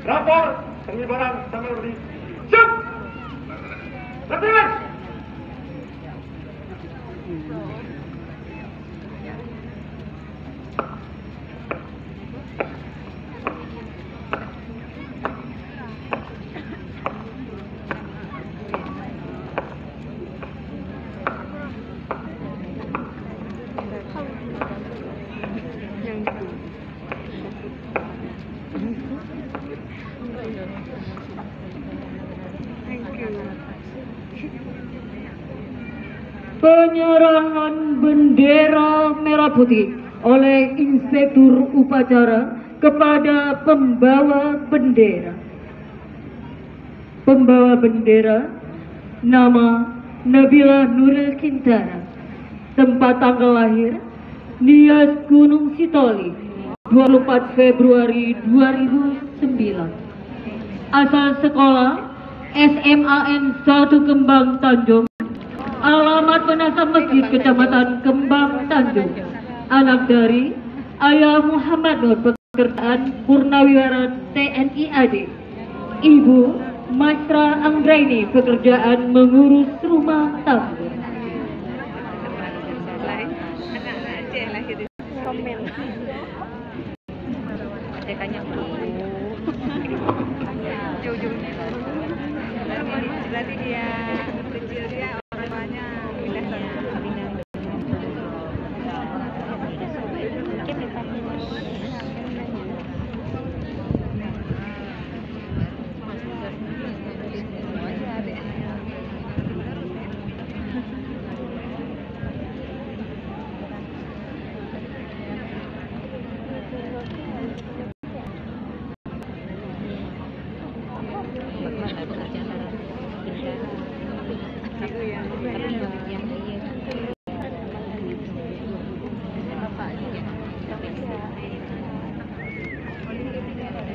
Rapor pengibaran sampai berdiri. Siap! Latihan! Penyerahan bendera merah putih oleh Inspektur Upacara kepada pembawa bendera. Pembawa bendera nama Nabila Nuril Kintara, tempat tanggal lahir Nias Gunung Sitoli 24 Februari 2009, asal sekolah SMAN 1 Kembang Tanjung, alamat penasam masjid Kecamatan Kembang Tanjung, anak dari Ayah Muhammad Nur, pekerjaan Purnawiara TNI AD, Ibu Masra Anggraini, pekerjaan mengurus rumah tangga. Berarti dia kecil, dia orang banyak pindah sana.